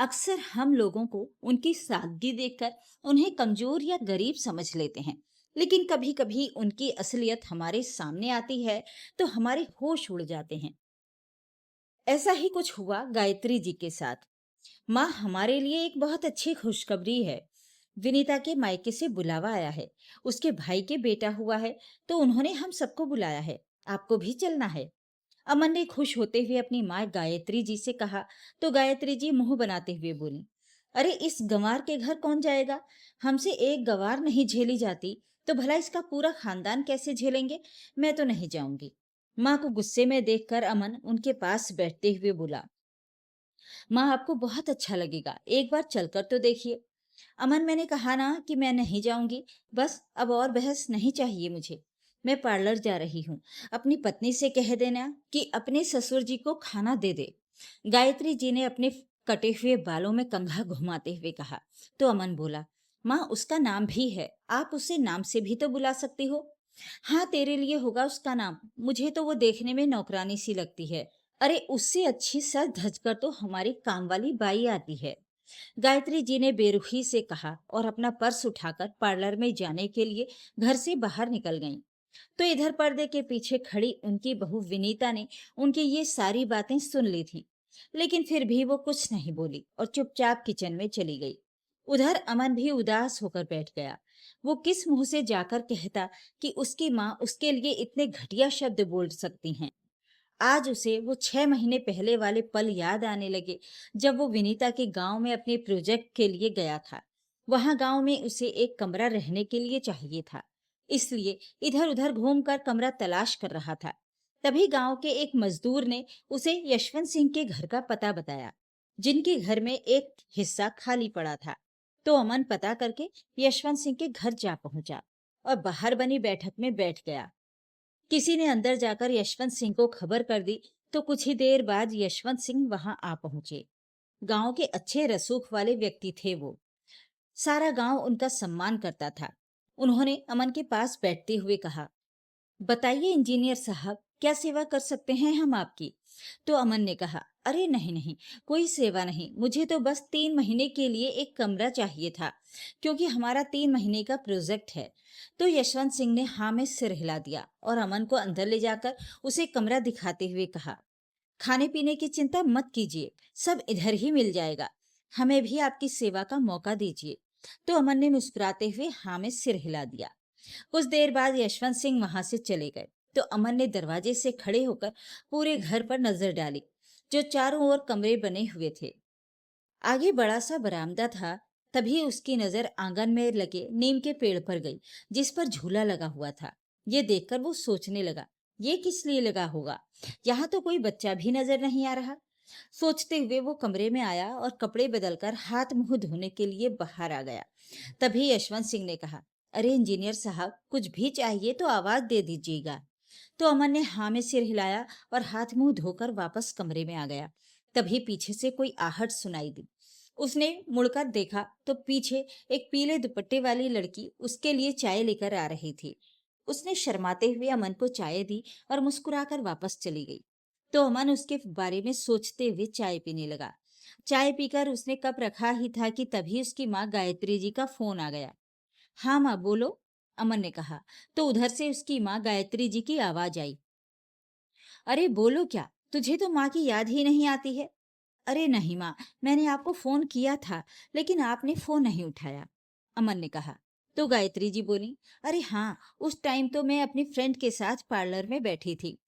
अक्सर हम लोगों को उनकी सादगी देखकर उन्हें कमजोर या गरीब समझ लेते हैं। लेकिन कभी कभी उनकी असलियत हमारे सामने आती है तो हमारे होश उड़ जाते हैं। ऐसा ही कुछ हुआ गायत्री जी के साथ। माँ, हमारे लिए एक बहुत अच्छी खुशखबरी है। विनीता के मायके से बुलावा आया है। उसके भाई के बेटा हुआ है, तो उन्होंने हम सबको बुलाया है। आपको भी चलना है। अमन ने खुश होते हुए अपनी माँ गायत्री जी से कहा, तो गायत्री जी मुंह बनाते हुए बोली, अरे इस गंवार के घर कौन जाएगा? हमसे एक गंवार नहीं झेली जाती, तो भला इसका पूरा खानदान कैसे झेलेंगे? मैं तो नहीं जाऊंगी। माँ को गुस्से में देखकर अमन उनके पास बैठते हुए बोला, माँ आपको बहुत अच्छा लगेगा, एक बार चलकर तो देखिए। अमन, मैंने कहा ना कि मैं नहीं जाऊंगी। बस अब और बहस नहीं चाहिए मुझे। मैं पार्लर जा रही हूँ। अपनी पत्नी से कह देना कि अपने ससुर जी को खाना दे दे। गायत्री जी ने अपने कटे हुए बालों में कंघा घुमाते हुए कहा। तो अमन बोला, माँ उसका नाम भी है, आप उसे नाम से भी तो बुला सकती हो। हाँ, तेरे लिए होगा उसका नाम, मुझे तो वो देखने में नौकरानी सी लगती है। अरे उससे अच्छी सज धज कर तो हमारी काम वाली बाई आती है। गायत्री जी ने बेरुखी से कहा और अपना पर्स उठाकर पार्लर में जाने के लिए घर से बाहर निकल गईं। तो इधर पर्दे के पीछे खड़ी उनकी बहू विनीता ने उनकी ये सारी बातें सुन ली थी। लेकिन फिर भी वो कुछ नहीं बोली और चुपचाप किचन में चली गई। उधर अमन भी उदास होकर बैठ गया। वो किस मुंह से जाकर कहता कि उसकी माँ उसके लिए इतने घटिया शब्द बोल सकती हैं। आज उसे वो 6 महीने पहले वाले पल याद आने लगे, जब वो विनीता के गांव में अपने प्रोजेक्ट के लिए गया था। वहां गांव में उसे एक कमरा रहने के लिए चाहिए था, इसलिए इधर उधर घूमकर कमरा तलाश कर रहा था। तभी गांव के एक मजदूर ने उसे यशवंत सिंह के घर का पता बताया, जिनके घर में एक हिस्सा खाली पड़ा था। तो अमन पता करके यशवंत सिंह के घर जा पहुंचा और बाहर बनी बैठक में बैठ गया। किसी ने अंदर जाकर यशवंत सिंह को खबर कर दी, तो कुछ ही देर बाद यशवंत सिंह वहां आ पहुंचे। गांव के अच्छे रसूख वाले व्यक्ति थे वो। सारा गांव उनका सम्मान करता था। उन्होंने अमन के पास बैठते हुए कहा, बताइए इंजीनियर साहब, क्या सेवा कर सकते हैं हम आपकी? तो अमन ने कहा, अरे नहीं नहीं, कोई सेवा नहीं, मुझे तो बस 3 महीने के लिए एक कमरा चाहिए था, क्योंकि हमारा 3 महीने का प्रोजेक्ट है। तो यशवंत सिंह ने हाँ में सिर हिला दिया और अमन को अंदर ले जाकर उसे कमरा दिखाते हुए कहा, खाने पीने की चिंता मत कीजिए, सब इधर ही मिल जाएगा। हमें भी आपकी सेवा का मौका दीजिए। तो अमन ने मुस्कुराते हुए हाँ में सिर हिला दिया। कुछ देर बाद यशवंत सिंह वहां से चले गए। तो अमन ने दरवाजे से खड़े होकर पूरे घर पर नजर डाली, जो चारों ओर कमरे बने हुए थे। आगे बड़ा सा बरामदा था। तभी उसकी नजर आंगन में लगे नीम के पेड़ पर गई, जिस पर झूला लगा हुआ था। ये देखकर वो सोचने लगा, ये किस लिए लगा होगा? यहाँ तो कोई बच्चा भी नजर नहीं आ रहा। सोचते हुए वो कमरे में आया और कपड़े बदलकर हाथ मुंह धोने के लिए बाहर आ गया। तभी यशवंत सिंह ने कहा, अरे इंजीनियर साहब, कुछ भी चाहिए तो आवाज दे दीजिएगा। तो अमन ने हाँ में सिर हिलाया और हाथ मुंह धोकर वापस कमरे में आ गया। तभी पीछे से कोई आहट सुनाई दी। उसने मुड़कर देखा तो पीछे एक पीले दुपट्टे वाली लड़की उसके लिए चाय लेकर आ रही थी। उसने शर्माते हुए अमन को चाय दी और मुस्कुराकर वापस चली गई। तो अमन उसके बारे में सोचते हुए चाय पीने लगा। चाय पीकर उसने कप रखा ही था कि तभी उसकी माँ गायत्री जी का फोन आ गया। हाँ माँ, बोलो, अमन ने कहा। तो उधर से उसकी माँ गायत्री जी की आवाज आई, अरे बोलो क्या, तुझे तो माँ की याद ही नहीं आती है? अरे नहीं माँ, मैंने आपको फोन किया था, लेकिन आपने फोन नहीं उठाया, अमन ने कहा। तो गायत्री जी बोली, अरे हाँ, उस टाइम तो मैं अपनी फ्रेंड के साथ पार्लर में बैठी थी।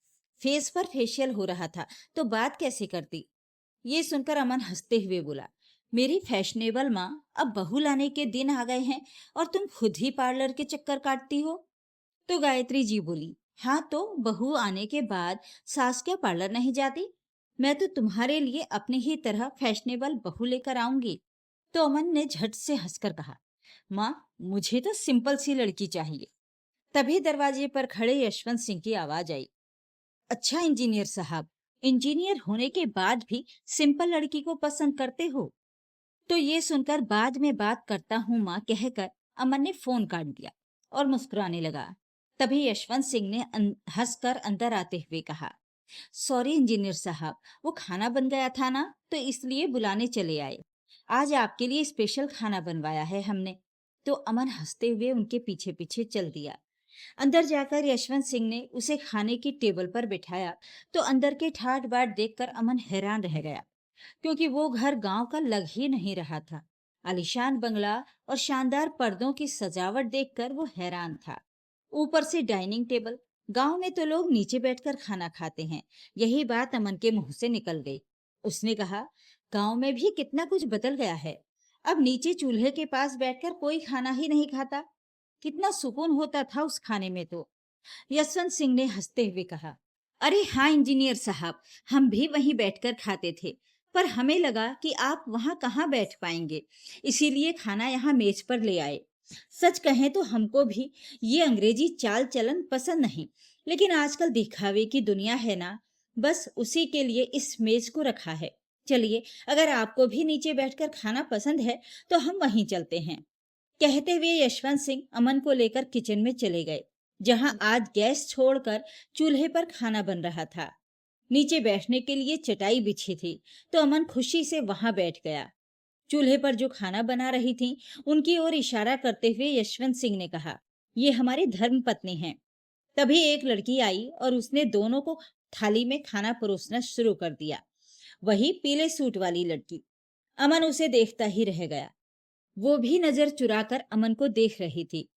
फेस पर फेशियल हो रहा था, तो बात कैसे करती? ये सुनकर अमन हंसते हुए बोला, मेरी फैशनेबल माँ, अब बहू लाने के दिन आ गए हैं और तुम खुद ही पार्लर के चक्कर काटती हो। तो गायत्री जी बोली, हाँ तो बहू आने के बाद सास क्या पार्लर नहीं जाती? मैं तो तुम्हारे लिए अपनी ही तरह फैशनेबल बहू लेकर आऊंगी। तो अमन ने झट से हंसकर कहा, माँ, मुझे तो सिंपल सी लड़की चाहिए। तभी दरवाजे पर खड़े यशवंत सिंह की आवाज आई, अच्छा इंजीनियर साहब, इंजीनियर होने के बाद भी सिंपल लड़की को पसंद करते हो? तो ये सुनकर बाद में बात करता हूँ माँ कहकर अमन ने फोन काट दिया और मुस्कुराने लगा। तभी यशवंत सिंह ने हंसकर अंदर आते हुए कहा, सॉरी इंजीनियर साहब, वो खाना बन गया था ना, तो इसलिए बुलाने चले आए। आज आपके लिए स्पेशल खाना बनवाया है हमने। तो अमन हंसते हुए उनके पीछे पीछे चल दिया। अंदर जाकर यशवंत सिंह ने उसे खाने की टेबल पर बिठाया। तो अंदर के ठाट बाट देखकर अमन हैरान रह गया, क्योंकि वो घर गांव का लग ही नहीं रहा था। आलीशान बंगला और शानदार पर्दों की सजावट देखकर वो हैरान था। ऊपर से डाइनिंग टेबल। गांव में तो लोग नीचे बैठकर खाना खाते हैं। यही बात अमन के मुंह से निकल गई। उसने कहा, गांव में भी कितना कुछ बदल गया है। अब नीचे चूल्हे के पास बैठकर कोई खाना ही नहीं खाता। कितना सुकून होता था उस खाने में तो। यशवंत सिंह ने हंसते हुए कहा, अरे हाँ इंजीनियर साहब, हम भी वहीं बैठकर खाते थे। पर हमें लगा कि आप वहां कहाँ बैठ पाएंगे, इसीलिए खाना यहाँ मेज पर ले आए। सच कहें तो हमको भी ये अंग्रेजी चाल चलन पसंद नहीं, लेकिन आजकल दिखावे की दुनिया है ना, बस उसी के लिए इस मेज को रखा है। चलिए, अगर आपको भी नीचे बैठकर खाना पसंद है तो हम वहीं चलते हैं। कहते हुए यशवंत सिंह अमन को लेकर किचन में चले गए, जहां आज गैस छोड़कर चूल्हे पर खाना बन रहा था। नीचे बैठने के लिए चटाई बिछी थी, तो अमन खुशी से वहां बैठ गया। चूल्हे पर जो खाना बना रही थी, उनकी ओर इशारा करते हुए यशवंत सिंह ने कहा, ये हमारी धर्म पत्नी है। तभी एक लड़की आई और उसने दोनों को थाली में खाना परोसना शुरू कर दिया। वही पीले सूट वाली लड़की। अमन उसे देखता ही रह गया। वो भी नजर चुराकर अमन को देख रही थी।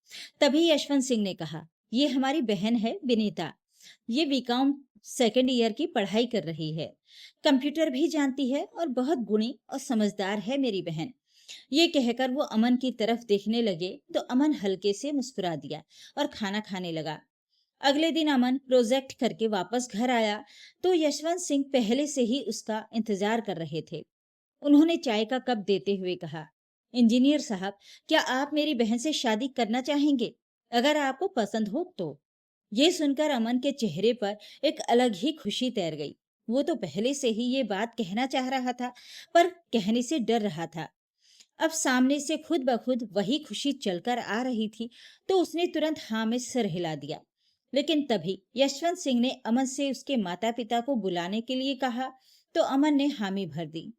तभी यशवंत सिंह ने कहा, ये हमारी बहन है विनीता। ये बीकॉम सेकेंड ईयर की पढ़ाई कर रही है। कंप्यूटर भी जानती है और बहुत गुणी और समझदार है मेरी बहन। ये कहकर वो अमन की तरफ देखने लगे तो अमन हल्के से मुस्कुरा दिया और खाना खाने लगा। अगले दिन अमन प्रोजेक्ट करके वापस घर आया तो यशवंत सिंह पहले से ही उसका इंतजार कर रहे थे। उन्होंने चाय का कप देते हुए कहा, इंजीनियर साहब, क्या आप मेरी बहन से शादी करना चाहेंगे? अगर आपको पसंद हो तो। ये सुनकर अमन के चेहरे पर एक अलग ही खुशी तैर गई। वो तो पहले से ही ये बात कहना चाह रहा था, पर कहने से डर रहा था। अब सामने से खुद ब खुद वही खुशी चलकर आ रही थी, तो उसने तुरंत हाँ में सिर हिला दिया। लेकिन तभी यशवंत सिंह ने अमन से उसके माता पिता को बुलाने के लिए कहा, तो अमन ने हामी भर दी।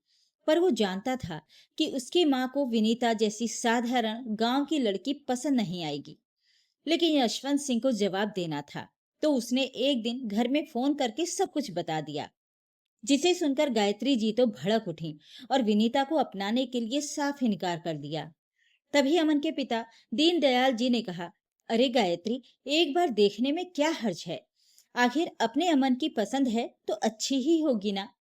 पर वो जानता था कि उसकी माँ को विनीता जैसी साधारण गांव की लड़की पसंद नहीं आएगी। लेकिन यशवंत सिंह को जवाब देना था, तो उसने एक दिन घर में फोन करके सब कुछ बता दिया, जिसे सुनकर गायत्री जी तो भड़क उठी और विनीता को अपनाने के लिए साफ इनकार कर दिया। तभी अमन के पिता दीनदयाल जी ने कहा, अरे गायत्री, एक बार देखने में क्या हर्ज है। आखिर अपने अमन की पसंद है तो अच्छी ही होगी ना।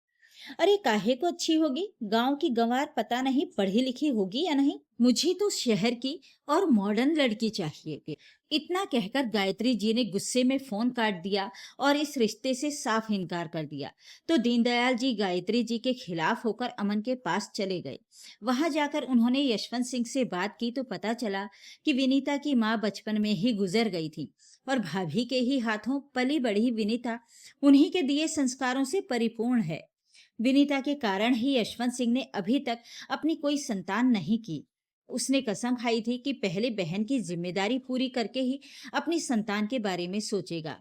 अरे काहे को अच्छी होगी, गांव की गंवार पता नहीं पढ़ी लिखी होगी या नहीं, मुझे तो शहर की और मॉडर्न लड़की चाहिए। इतना कहकर गायत्री जी ने गुस्से में फोन काट दिया और इस रिश्ते से साफ इनकार कर दिया। तो दीनदयाल जी गायत्री जी के खिलाफ होकर अमन के पास चले गए। वहां जाकर उन्होंने यशवंत सिंह से बात की तो पता चला कि विनीता की माँ बचपन में ही गुजर गई थी और भाभी के ही हाथों पली बढ़ी विनीता उन्हीं के दिए संस्कारों से परिपूर्ण है। विनीता के कारण ही यशवंत सिंह ने अभी तक अपनी कोई संतान नहीं की। उसने कसम खाई थी कि पहले बहन की जिम्मेदारी पूरी करके ही अपनी संतान के बारे में सोचेगा।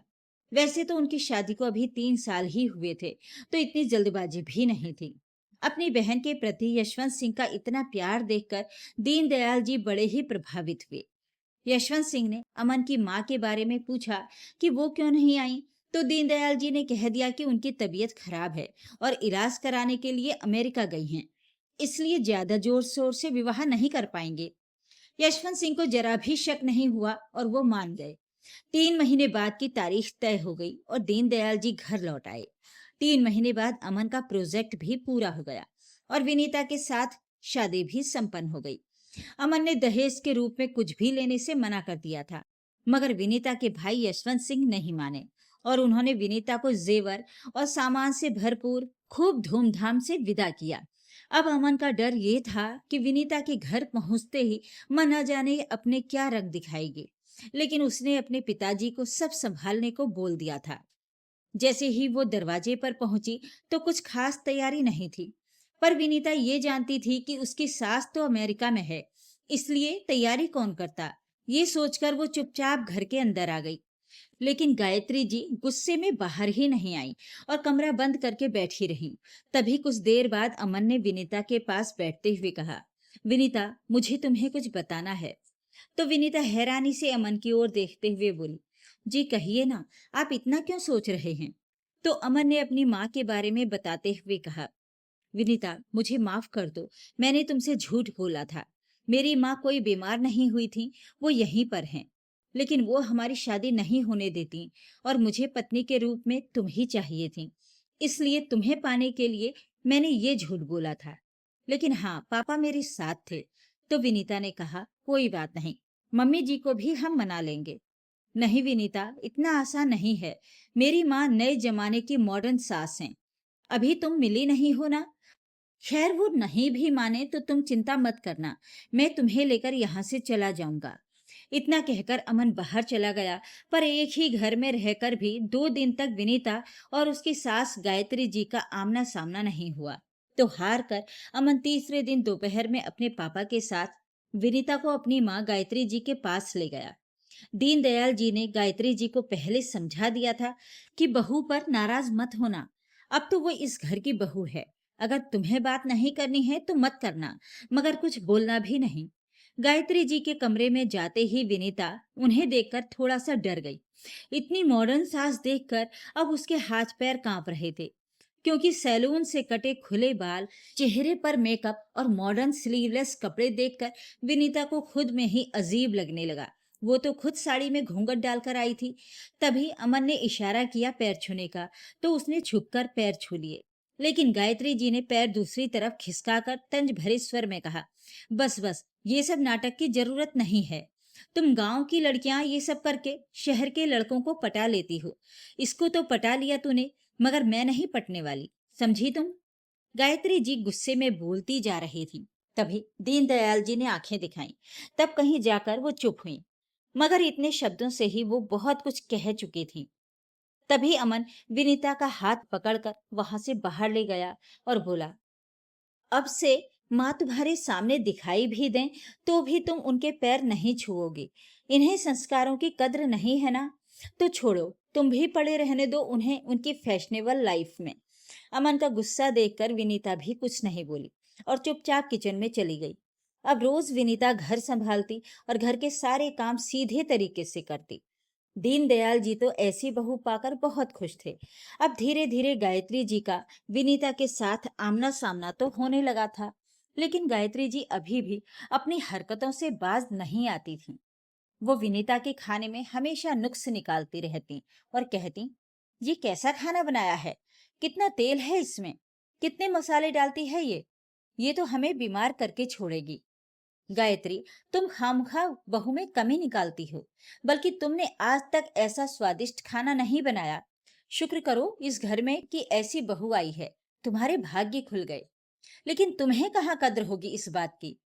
वैसे तो उनकी शादी को अभी 3 साल ही हुए थे, तो इतनी जल्दबाजी भी नहीं थी। अपनी बहन के प्रति यशवंत सिंह का इतना प्यार देखकर दीनदयाल जी बड़े ही प्रभावित हुए। यशवंत सिंह ने अमन की माँ के बारे में पूछा कि वो क्यों नहीं आई, तो दीनदयाल जी ने कह दिया कि उनकी तबीयत खराब है और इलाज कराने के लिए अमेरिका गई हैं, इसलिए ज्यादा जोर शोर से विवाह नहीं कर पाएंगे। यशवंत सिंह को जरा भी शक नहीं हुआ और वो मान गए। 3 महीने बाद की तारीख तय हो गई और दीनदयाल जी घर लौट आए। 3 महीने बाद अमन का प्रोजेक्ट भी पूरा हो गया और विनीता के साथ शादी भी संपन्न हो गई। अमन ने दहेज के रूप में कुछ भी लेने से मना कर दिया था, मगर विनीता के भाई यशवंत सिंह नहीं माने और उन्होंने विनीता को जेवर और सामान से भरपूर खूब धूमधाम से विदा किया। अब अमन का डर ये था कि विनीता के घर पहुंचते ही मन न जाने अपने क्या रंग दिखाएगी, लेकिन उसने अपने पिताजी को सब संभालने को बोल दिया था। जैसे ही वो दरवाजे पर पहुंची तो कुछ खास तैयारी नहीं थी, पर विनीता ये जानती थी कि उसकी सास तो अमेरिका में है, इसलिए तैयारी कौन करता। ये सोचकर वो चुपचाप घर के अंदर आ गई। लेकिन गायत्री जी गुस्से में बाहर ही नहीं आई और कमरा बंद करके बैठी रही। तभी कुछ देर बाद अमन ने विनीता के पास बैठते हुए कहा, विनीता, मुझे तुम्हें कुछ बताना है। तो विनीता हैरानी से अमन की ओर देखते हुए बोली, जी कहिए ना, आप इतना क्यों सोच रहे हैं? तो अमन ने अपनी माँ के बारे में बताते हुए कहा, विनीता, मुझे माफ कर दो, मैंने तुमसे झूठ बोला था। मेरी माँ कोई बीमार नहीं हुई थी, वो यहीं पर हैं। लेकिन वो हमारी शादी नहीं होने देती और मुझे पत्नी के रूप में तुम ही चाहिए थी। इसलिए तुम्हें पाने के लिए मैंने ये झूठ बोला था। लेकिन हाँ, पापा मेरे साथ थे। तो विनीता ने कहा, कोई बात नहीं, मम्मी जी को भी हम मना लेंगे। नहीं विनीता, इतना आसान नहीं है। मेरी माँ नए जमाने की मॉडर्न सास हैं। अभी तुम मिली नहीं हो ना। खैर, वो नहीं भी माने तो तुम चिंता मत करना, मैं तुम्हें लेकर यहाँ से चला जाऊंगा। इतना कहकर अमन बाहर चला गया। पर एक ही घर में रहकर भी 2 दिन तक विनीता और उसकी सास गायत्री जी का आमना सामना नहीं हुआ। तो हार कर अमन तीसरे दिन दोपहर में अपने पापा के साथ विनीता को अपनी माँ गायत्री जी के पास ले गया। दीनदयाल जी ने गायत्री जी को पहले समझा दिया था कि बहू पर नाराज मत होना। अब तो वो इस घर की बहू है। अगर तुम्हें बात नहीं करनी है तो मत करना, मगर कुछ बोलना भी नहीं। गायत्री जी के कमरे में जाते ही विनीता उन्हें देखकर थोड़ा सा डर गई। इतनी मॉडर्न सास देखकर अब उसके हाथ पैर कांप रहे थे, क्योंकि सैलून से कटे खुले बाल, चेहरे पर मेकअप और मॉडर्न स्लीवलेस कपड़े देखकर विनीता को खुद में ही अजीब लगने लगा। वो तो खुद साड़ी में घूंघट डालकर आई थी। तभी अमन ने इशारा किया पैर छूने का, तो उसने झुककर पैर छू लिए। लेकिन गायत्री जी ने पैर दूसरी तरफ खिसकाकर तंज भरे स्वर में कहा, बस बस, ये सब नाटक की जरूरत नहीं है। तुम गांव की लड़कियां ये सब करके शहर के लड़कों को पटा लेती हो। इसको तो पटा लिया तूने, मगर मैं नहीं पटने वाली, समझी तुम? गायत्री जी गुस्से में बोलती जा रही थी। तभी दीनदयाल जी ने आंखें दिखाईं। तब कहीं जाकर वो चुप हुई, मगर इतने शब्दों से ही वो बहुत कुछ कह चुकी थी। तभी अमन विनीता का हाथ पकड़कर वहां से बाहर ले गया और बोला, अब से माँ तुम्हारे सामने दिखाई भी दें तो भी तुम उनके पैर नहीं छुओगी। इन्हें संस्कारों की कद्र नहीं है ना? तो छोड़ो, तुम भी पड़े रहने दो उन्हें उनकी फैशनेबल लाइफ में। अमन का गुस्सा देखकर विनीता भी कुछ नहीं बोली और चुपचाप किचन में चली गई। अब रोज विनीता घर संभालती और घर के सारे काम सीधे तरीके से करती। दीनदयाल जी तो ऐसी बहू पाकर बहुत खुश थे। अब धीरे धीरे गायत्री जी का विनीता के साथ आमना सामना तो होने लगा था। लेकिन गायत्री जी अभी भी अपनी हरकतों से बाज नहीं आती थी। वो विनीता के खाने में हमेशा नुक्स निकालती रहती और कहती, ये कैसा खाना बनाया है? कितना तेल है इसमें? कितने मसाले डालती है ये तो हमें बीमार करके छोड़ेगी। गायत्री, तुम खामखा बहू में कमी निकालती हो, बल्कि तुमने आज तक ऐसा स्वादिष्ट खाना नहीं बनाया। शुक्र करो इस घर में कि ऐसी बहू आई है, तुम्हारे भाग्य खुल गए। लेकिन तुम्हें कहाँ कद्र होगी इस बात की?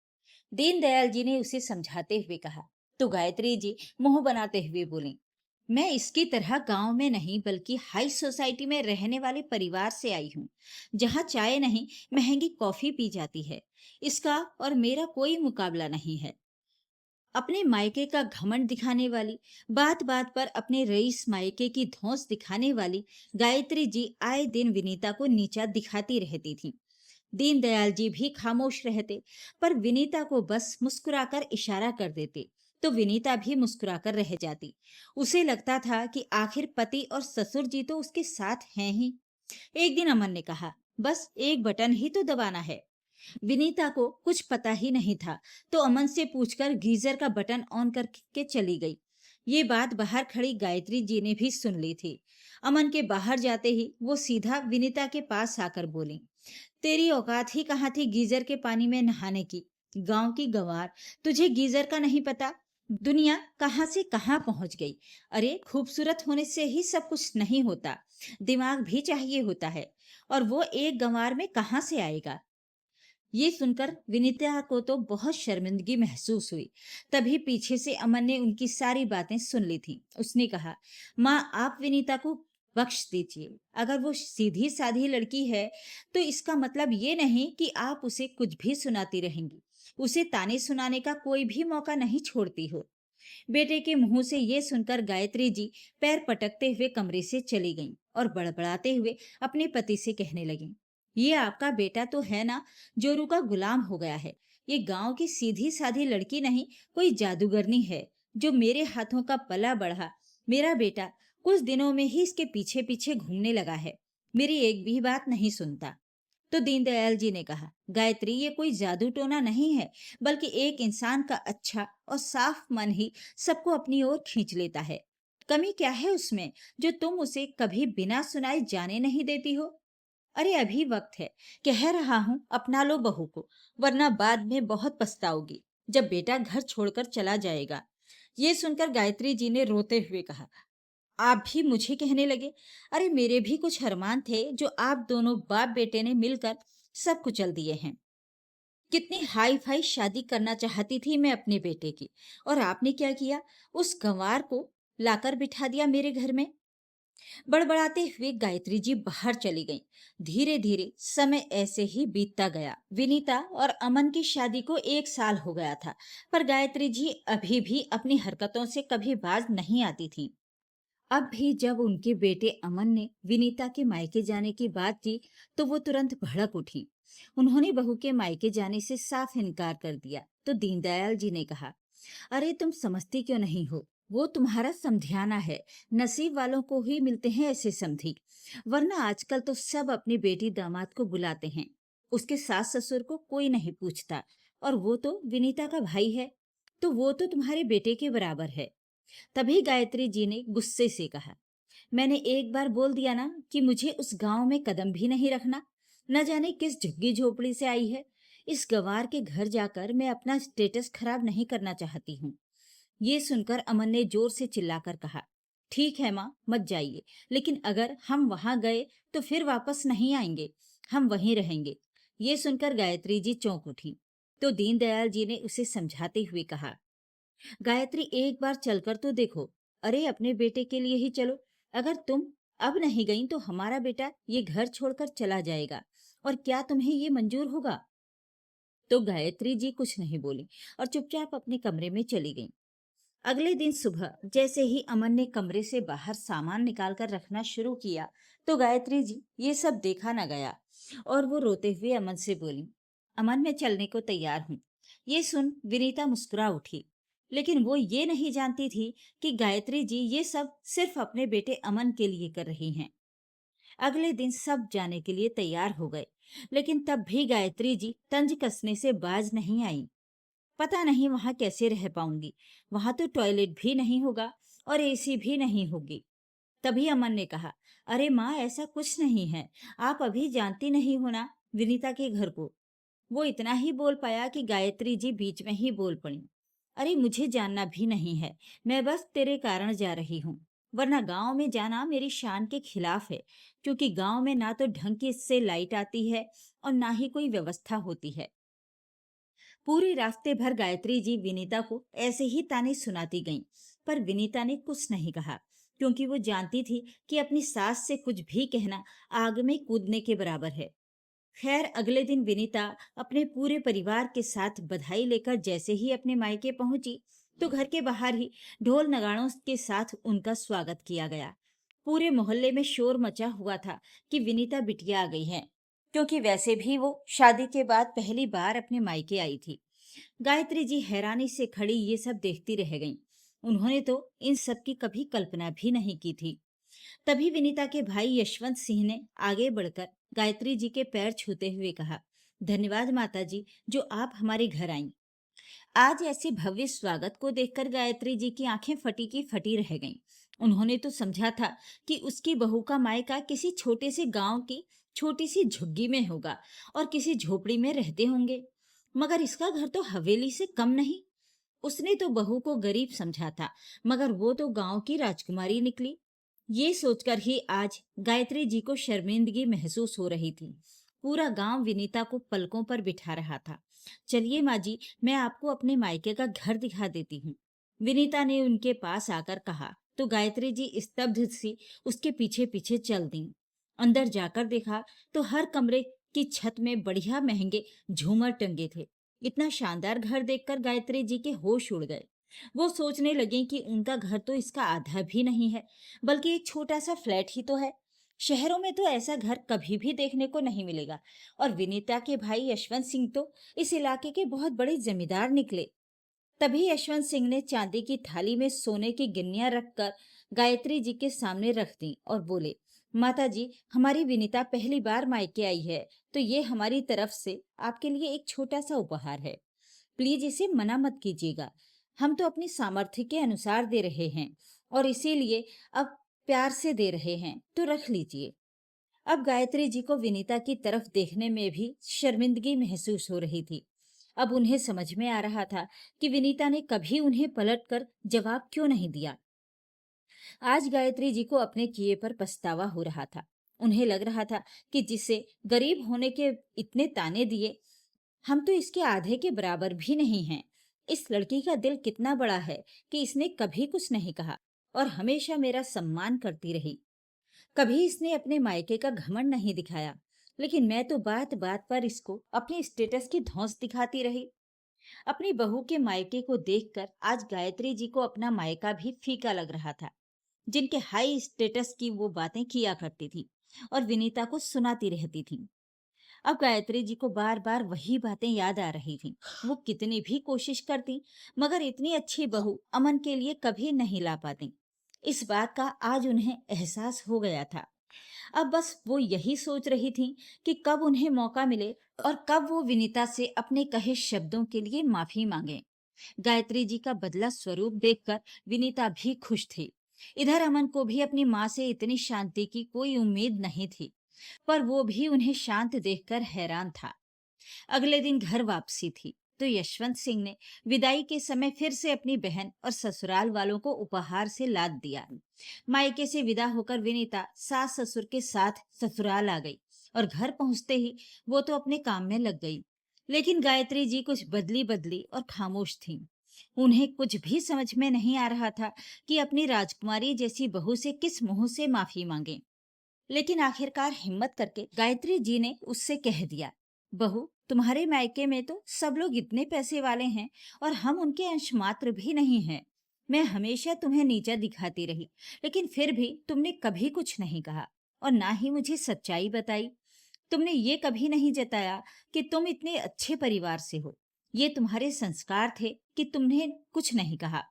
दीनदयाल जी ने उसे समझाते हुए कहा। तो गायत्री जी मुंह बनाते हुए बोली, मैं इसकी तरह गांव में नहीं बल्कि हाई सोसाइटी में रहने वाले परिवार से आई हूँ, जहाँ चाय नहीं, महंगी कॉफी पी जाती है। इसका और मेरा कोई मुकाबला नहीं है। अपने मायके का घमंड दिखाने वाली, बात बात पर अपने रईस मायके की धौंस दिखाने वाली गायत्री जी आए दिन विनीता को नीचा दिखाती रहती थी। दीनदयाल जी भी खामोश रहते, पर विनीता को बस मुस्कुराकर इशारा कर देते, तो विनीता भी मुस्कुराकर रह जाती। उसे लगता था कि आखिर पति और ससुर जी तो उसके साथ हैं ही। एक दिन अमन ने कहा, बस एक बटन ही तो दबाना है। विनीता को कुछ पता ही नहीं था, तो अमन से पूछकर गीजर का बटन ऑन करके चली गई। ये बात बाहर खड़ी गायत्री जी ने भी सुन ली थी। अमन के बाहर जाते ही वो सीधा विनीता के पास आकर बोली, तेरी औकात ही कहाँ थी गीजर के पानी में नहाने की? गांव की गंवार, तुझे गीजर का नहीं पता? दुनिया कहाँ से कहाँ पहुंच गई। अरे, खूबसूरत होने से ही सब कुछ नहीं होता, दिमाग भी चाहिए होता है, और वो एक गंवार में कहाँ से आएगा? ये सुनकर विनीता को तो बहुत शर्मिंदगी महसूस हुई। तभी पीछे से अमन ने उनकी सारी बातें सुन ली थी। उसने कहा, माँ, आप विनीता को बख्श दीजिए। अगर वो सीधी साधी लड़की है तो इसका मतलब ये नहीं कि आप उसे कुछ भी सुनाती रहेंगी। उसे ताने सुनाने का कोई भी मौका नहीं छोड़ती हो। बेटे के मुंह से ये सुनकर गायत्री जी पैर पटकते हुए कमरे से चली गईं और बड़बड़ाते हुए अपने पति से कहने लगीं, ये आपका बेटा तो है ना, जोरू का गुलाम हो गया है। ये गांव की सीधी साधी लड़की नहीं, कोई जादूगरनी है जो मेरे हाथों का पला बढ़ा। मेरा बेटा कुछ दिनों में ही इसके पीछे पीछे घूमने लगा है, मेरी एक भी बात नहीं सुनता। तो दीनदयाल जी ने कहा, गायत्री ये कोई जादू टोना नहीं है, बल्कि एक इंसान का अच्छा और साफ मन ही सबको अपनी ओर खींच लेता है। कमी क्या है उसमें जो तुम उसे कभी बिना सुनाए जाने नहीं देती हो? अरे अभी वक्त है, कह रहा हूं अपना लो बहू को, वरना बाद में बहुत पछताओगी जब बेटा घर छोड़कर चला जाएगा। ये सुनकर गायत्री जी ने रोते हुए कहा, आप भी मुझे कहने लगे? अरे मेरे भी कुछ अरमान थे जो आप दोनों बाप बेटे ने मिलकर सब कुचल दिए हैं। कितनी हाई फाई शादी करना चाहती थी मैं अपने बेटे की, और आपने क्या किया? उस गंवार को लाकर बिठा दिया मेरे घर में। बड़बड़ाते हुए गायत्री जी बाहर चली गईं। धीरे धीरे समय ऐसे ही बीतता गया। विनीता और अमन की शादी को 1 साल हो गया था, पर गायत्री जी अभी भी अपनी हरकतों से कभी बाज नहीं आती थी। अब भी जब उनके बेटे अमन ने विनीता के मायके जाने की बात की, तो वो तुरंत भड़क उठी। उन्होंने बहू के मायके जाने से साफ इनकार कर दिया। तो दीनदयाल जी ने कहा, अरे तुम समझती क्यों नहीं हो? वो तुम्हारा समझाना है। नसीब वालों को ही मिलते हैं ऐसे समधी, वरना आजकल तो सब अपनी बेटी दामाद को बुलाते हैं, उसके सास ससुर को कोई नहीं पूछता। और वो तो विनीता का भाई है, तो वो तो तुम्हारे बेटे के बराबर है। तभी गायत्री जी ने गुस्से से कहा, मैंने एक बार बोल दिया ना कि मुझे उस गांव में कदम भी नहीं रखना। न जाने किस झुग्गी झोपड़ी से आई है। इस गंवार के घर जाकर मैं अपना स्टेटस खराब नहीं करना चाहती हूँ। ये सुनकर अमन ने जोर से चिल्लाकर कहा, ठीक है माँ, मत जाइए, लेकिन अगर हम वहां गए तो फिर वापस नहीं आएंगे, हम वहीं रहेंगे। ये सुनकर गायत्री जी चौंक उठी। तो दीनदयाल जी ने उसे समझाते हुए कहा, गायत्री एक बार चलकर तो देखो। अरे अपने बेटे के लिए ही चलो। अगर तुम अब नहीं गई तो हमारा बेटा ये घर छोड़कर चला जाएगा, और क्या तुम्हें ये मंजूर होगा? तो गायत्री जी कुछ नहीं बोली और चुपचाप अपने कमरे में चली गईं। अगले दिन सुबह जैसे ही अमन ने कमरे से बाहर सामान निकालकर रखना शुरू किया, तो गायत्री जी ये सब देखा न गया, और वो रोते हुए अमन से बोली, अमन मैं चलने को तैयार हूँ। ये सुन विनीता मुस्कुरा उठी, लेकिन वो ये नहीं जानती थी कि गायत्री जी ये सब सिर्फ अपने बेटे अमन के लिए कर रही हैं। अगले दिन सब जाने के लिए तैयार हो गए, लेकिन तब भी गायत्री जी तंज कसने से बाज नहीं आई। पता नहीं वहां कैसे रह पाऊंगी, वहां तो टॉयलेट भी नहीं होगा और एसी भी नहीं होगी। तभी अमन ने कहा, अरे माँ ऐसा कुछ नहीं है, आप अभी जानती नहीं हो ना विनीता के घर को। वो इतना ही बोल पाया कि गायत्री जी बीच में ही बोल पड़ी, अरे मुझे जानना भी नहीं है, मैं बस तेरे कारण जा रही हूँ, वरना गांव में जाना मेरी शान के खिलाफ है, क्योंकि गांव में ना तो ढंग की से लाइट आती है और ना ही कोई व्यवस्था होती है। पूरे रास्ते भर गायत्री जी विनीता को ऐसे ही ताने सुनाती गईं, पर विनीता ने कुछ नहीं कहा, क्योंकि वो जानती थी कि अपनी सास से कुछ भी कहना आग में कूदने के बराबर है। खैर अगले दिन विनीता अपने पूरे परिवार के साथ बधाई लेकर जैसे ही अपने मायके पहुंची, तो घर के बाहर ही ढोल नगाड़ों के साथ उनका स्वागत किया गया। पूरे मोहल्ले में शोर मचा हुआ था कि विनीता बिटिया आ गई है, क्योंकि वैसे भी वो शादी के बाद पहली बार अपने मायके आई थी। गायत्री जी हैरानी से खड़ी ये सब देखती रह गईं। उन्होंने तो इन सब की कभी कल्पना भी नहीं की थी। तभी विनीता के भाई यशवंत सिंह ने आगे बढ़कर गायत्री जी के पैर छूते हुए कहा, धन्यवाद माता जी, जो आप हमारे घर आईं। आज ऐसे भव्य स्वागत को देखकर गायत्री जी की आंखें फटी की फटी रह गईं। उन्होंने तो समझा था कि उसकी बहू का मायका किसी छोटे से गांव की छोटी सी झुग्गी में होगा और किसी झोपड़ी में रहते होंगे, मगर इसका घर तो हवेली से कम नहीं। उसने तो बहू को गरीब समझा था, मगर वो तो गांव की राजकुमारी निकली। ये सोचकर ही आज गायत्री जी को शर्मिंदगी महसूस हो रही थी। पूरा गांव विनीता को पलकों पर बिठा रहा था। चलिए माँ जी, मैं आपको अपने मायके का घर दिखा देती हूँ, विनीता ने उनके पास आकर कहा। तो गायत्री जी स्तब्ध सी उसके पीछे पीछे चल दी। अंदर जाकर देखा तो हर कमरे की छत में बढ़िया महंगे झूमर टंगे थे। इतना शानदार घर देखकर गायत्री जी के होश उड़ गए। वो सोचने लगे कि उनका घर तो इसका आधा भी नहीं है, बल्कि एक छोटा सा फ्लैट ही तो है। शहरों में तो ऐसा घर कभी भी देखने को नहीं मिलेगा। और विनीता के भाई यशवंत सिंह तो इस इलाके के बहुत बड़े जमींदार निकले। तभी यशवंत सिंह ने चांदी की थाली में सोने की गिन्नियां रखकर गायत्री जी के सामने रख दी और बोले, माता जी, हमारी विनीता पहली बार मायके आई है, तो ये हमारी तरफ से आपके लिए एक छोटा सा उपहार है। प्लीज इसे मना मत कीजिएगा। हम तो अपनी सामर्थ्य के अनुसार दे रहे हैं और इसीलिए अब प्यार से दे रहे हैं, तो रख लीजिए। अब गायत्री जी को विनीता की तरफ देखने में भी शर्मिंदगी महसूस हो रही थी। अब उन्हें समझ में आ रहा था कि विनीता ने कभी उन्हें पलटकर जवाब क्यों नहीं दिया। आज गायत्री जी को अपने किए पर पछतावा हो रहा था। उन्हें लग रहा था कि जिसे गरीब होने के इतने ताने दिए, हम तो इसके आधे के बराबर भी नहीं हैं। इस लड़की का दिल कितना बड़ा है कि इसने कभी कुछ नहीं कहा और हमेशा मेरा सम्मान करती रही। कभी इसने अपने मायके का घमंड नहीं दिखाया, लेकिन मैं तो बात बात पर इसको अपने स्टेटस की धौंस दिखाती रही। अपनी बहू के मायके को देखकर आज गायत्री जी को अपना मायका भी फीका लग रहा था, जिनके हाई स्टेटस की वो बातें किया करती थी और विनीता को सुनाती रहती थी। अब गायत्री जी को बार बार वही बातें याद आ रही थी। वो कितनी भी कोशिश करती, मगर इतनी अच्छी बहू अमन के लिए कभी नहीं ला पाती। इस बात का आज उन्हें एहसास हो गया था। अब बस वो यही सोच रही थी कि कब उन्हें मौका मिले और कब वो विनीता से अपने कहे शब्दों के लिए माफी मांगे। गायत्री जी का बदला स्वरूप देखकर विनीता भी खुश थी। इधर अमन को भी अपनी माँ से इतनी शांति की कोई उम्मीद नहीं थी, पर वो भी उन्हें शांत देखकर हैरान था। अगले दिन घर वापसी थी तो यशवंत सिंह ने विदाई के समय फिर से अपनी बहन और ससुराल वालों को उपहार से लाद दिया। मायके से विदा होकर विनीता सास ससुर के साथ ससुराल आ गई और घर पहुंचते ही वो तो अपने काम में लग गई। लेकिन गायत्री जी कुछ बदली बदली और खामोश थी। उन्हें कुछ भी समझ में नहीं आ रहा था कि अपनी राजकुमारी जैसी बहू से किस मुंह से माफी मांगे। लेकिन आखिरकार हिम्मत करके गायत्री जी ने उससे कह दिया, बहू, तुम्हारे मायके में तो सब लोग इतने पैसे वाले हैं और हम उनके अंश मात्र भी नहीं हैं। मैं हमेशा तुम्हें नीचा दिखाती रही, लेकिन फिर भी तुमने कभी कुछ नहीं कहा और ना ही मुझे सच्चाई बताई। तुमने ये कभी नहीं जताया कि तुम इतने अच्छे परिवार से हो। ये तुम्हारे संस्कार थे कि तुमने कुछ नहीं कहा।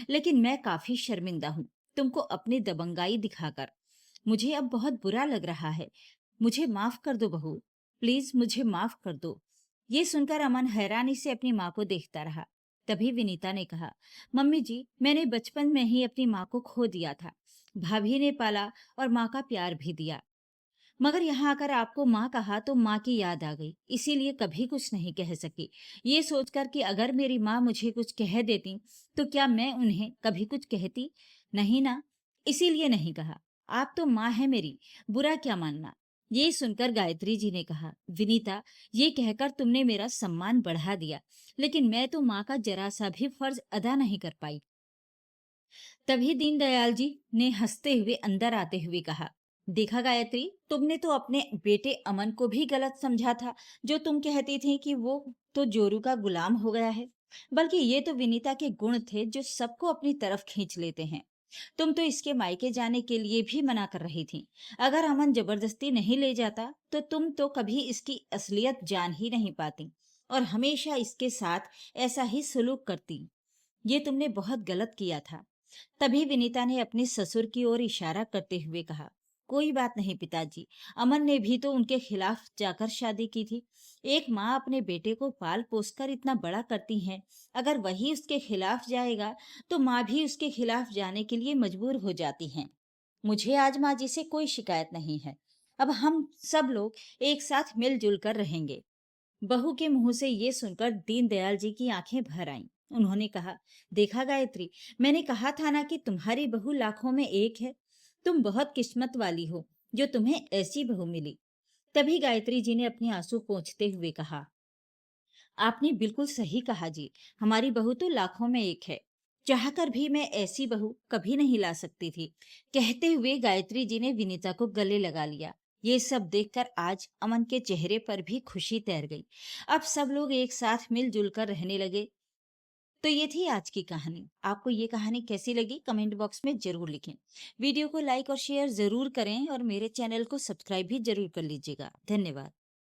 लेकिन मैं काफी शर्मिंदा हूँ तुमको अपनी दबंगाई दिखाकर। मुझे अब बहुत बुरा लग रहा है। मुझे माफ कर दो बहू, प्लीज मुझे माफ कर दो। ये सुनकर अमन हैरानी से अपनी माँ को देखता रहा। तभी विनीता ने कहा, मम्मी जी, मैंने बचपन में ही अपनी माँ को खो दिया था। भाभी ने पाला और माँ का प्यार भी दिया, मगर यहाँ आकर आपको माँ कहा तो माँ की याद आ गई, इसीलिए कभी कुछ नहीं कह सकी। ये सोचकर कि अगर मेरी माँ मुझे कुछ कह देती तो क्या मैं उन्हें कभी कुछ कहती? नहीं ना, इसीलिए नहीं कहा। आप तो माँ है मेरी, बुरा क्या मानना। ये सुनकर गायत्री जी ने कहा, विनीता, ये कहकर तुमने मेरा सम्मान बढ़ा दिया, लेकिन मैं तो माँ का जरा सा भी फर्ज अदा नहीं कर पाई। तभी दीनदयाल जी ने हंसते हुए अंदर आते हुए कहा, देखा गायत्री, तुमने तो अपने बेटे अमन को भी गलत समझा था, जो तुम कहती थी कि वो तो जोरू का गुलाम हो गया है। बल्कि ये तो विनीता के गुण थे जो सबको अपनी तरफ खींच लेते हैं। तुम तो इसके मायके जाने के लिए भी मना कर रही थी। अगर अमन जबरदस्ती नहीं ले जाता तो तुम तो कभी इसकी असलियत जान ही नहीं पाती और हमेशा इसके साथ ऐसा ही सलूक करती। ये तुमने बहुत गलत किया था। तभी विनीता ने अपने ससुर की ओर इशारा करते हुए कहा, कोई बात नहीं पिताजी, अमन ने भी तो उनके खिलाफ जाकर शादी की थी। एक माँ अपने बेटे को पाल पोस कर इतना बड़ा करती है, अगर वही उसके खिलाफ जाएगा तो माँ भी उसके खिलाफ जाने के लिए मजबूर हो जाती हैं। मुझे आज माँ जी से कोई शिकायत नहीं है। अब हम सब लोग एक साथ मिलजुल कर रहेंगे। बहू के मुंह से ये सुनकर दीनदयाल जी की आंखें भर आईं। उन्होंने कहा, देखा गायत्री, मैंने कहा था ना कि तुम्हारी बहू लाखों में एक है। तुम बहुत किस्मत वाली हो जो तुम्हें ऐसी बहू मिली। तभी गायत्री जी ने अपने आंसू पोंछते हुए कहा, आपने बिल्कुल सही कहा जी, हमारी बहू तो लाखों में एक है। चाहकर भी मैं ऐसी बहू कभी नहीं ला सकती थी। कहते हुए गायत्री जी ने विनीता को गले लगा लिया। ये सब देखकर आज अमन के चेहरे पर भी खुशी तैर गई। अब सब लोग एक साथ मिलजुल कर रहने लगे। तो ये थी आज की कहानी। आपको ये कहानी कैसी लगी कमेंट बॉक्स में ज़रूर लिखें। वीडियो को लाइक और शेयर ज़रूर करें और मेरे चैनल को सब्सक्राइब भी ज़रूर कर लीजिएगा। धन्यवाद।